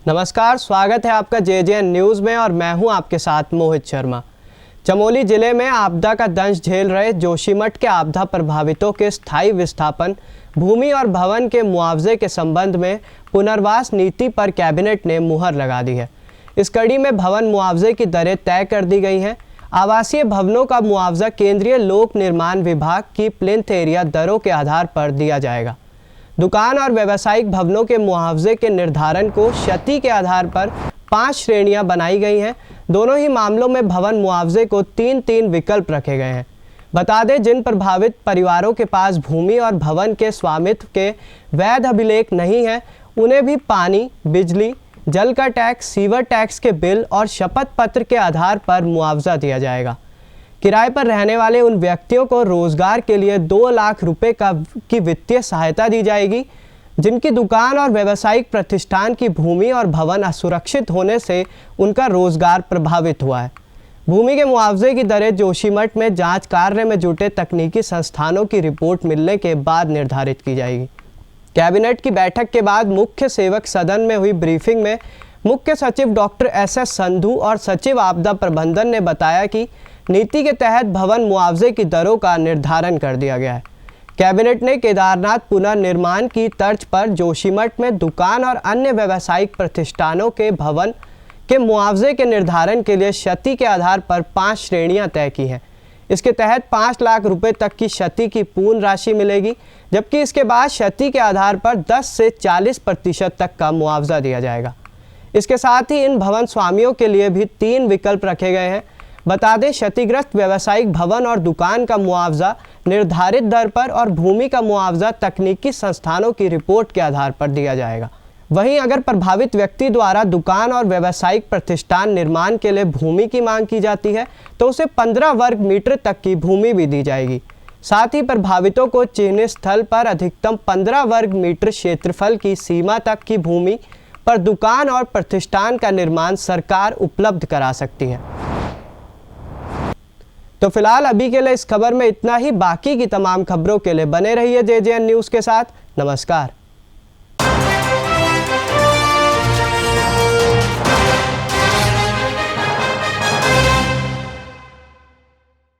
नमस्कार, स्वागत है आपका जेजेएन न्यूज़ में और मैं हूं आपके साथ मोहित शर्मा। चमोली जिले में आपदा का दंश झेल रहे जोशीमठ के आपदा प्रभावितों के स्थायी विस्थापन, भूमि और भवन के मुआवजे के संबंध में पुनर्वास नीति पर कैबिनेट ने मुहर लगा दी है। इस कड़ी में भवन मुआवजे की दरें तय कर दी गई हैं। आवासीय भवनों का मुआवजा केंद्रीय लोक निर्माण विभाग की प्लिंथ एरिया दरों के आधार पर दिया जाएगा। दुकान और व्यावसायिक भवनों के मुआवजे के निर्धारण को क्षति के आधार पर 5 श्रेणियां बनाई गई हैं। दोनों ही मामलों में भवन मुआवजे को 3-3 विकल्प रखे गए हैं। बता दें, जिन प्रभावित परिवारों के पास भूमि और भवन के स्वामित्व के वैध अभिलेख नहीं है, उन्हें भी पानी, बिजली, जल का टैक्स, सीवर टैक्स के बिल और शपथ पत्र के आधार पर मुआवजा दिया जाएगा। किराए पर रहने वाले उन व्यक्तियों को रोजगार के लिए 2 लाख रुपए की वित्तीय सहायता दी जाएगी, जिनकी दुकान और व्यावसायिक प्रतिष्ठान की भूमि और भवन असुरक्षित होने से उनका रोजगार प्रभावित हुआ है। भूमि के मुआवजे की दरें जोशीमठ में जांच कार्य में जुटे तकनीकी संस्थानों की रिपोर्ट मिलने के बाद निर्धारित की जाएगी। कैबिनेट की बैठक के बाद मुख्य सेवक सदन में हुई ब्रीफिंग में मुख्य सचिव डॉक्टर SS संधू और सचिव आपदा प्रबंधन ने बताया कि नीति के तहत भवन मुआवजे की दरों का निर्धारण कर दिया गया है। कैबिनेट ने केदारनाथ पुनर्निर्माण की तर्ज पर जोशीमठ में दुकान और अन्य व्यावसायिक प्रतिष्ठानों के भवन के मुआवजे के निर्धारण के लिए क्षति के आधार पर 5 श्रेणियां तय की हैं। इसके तहत 5 लाख रुपए तक की क्षति की पूर्ण राशि मिलेगी, जबकि इसके बाद क्षति के आधार पर 10 से 40% तक का मुआवजा दिया जाएगा। इसके साथ ही इन भवन स्वामियों के लिए भी 3 विकल्प रखे गए हैं। बता दें, क्षतिग्रस्त व्यावसायिक भवन और दुकान का मुआवजा निर्धारित दर पर और भूमि का मुआवजा तकनीकी संस्थानों की रिपोर्ट के आधार पर दिया जाएगा। वहीं अगर प्रभावित व्यक्ति द्वारा दुकान और व्यावसायिक प्रतिष्ठान निर्माण के लिए भूमि की मांग की जाती है तो उसे 15 वर्ग मीटर तक की भूमि भी दी जाएगी। साथ ही प्रभावितों को चिन्हित स्थल पर अधिकतम 15 वर्ग मीटर क्षेत्रफल की सीमा तक की भूमि पर दुकान और प्रतिष्ठान का निर्माण सरकार उपलब्ध करा सकती है। तो फिलहाल अभी के लिए इस खबर में इतना ही। बाकी की तमाम खबरों के लिए बने रहिए जेजेएन न्यूज़ के साथ। नमस्कार।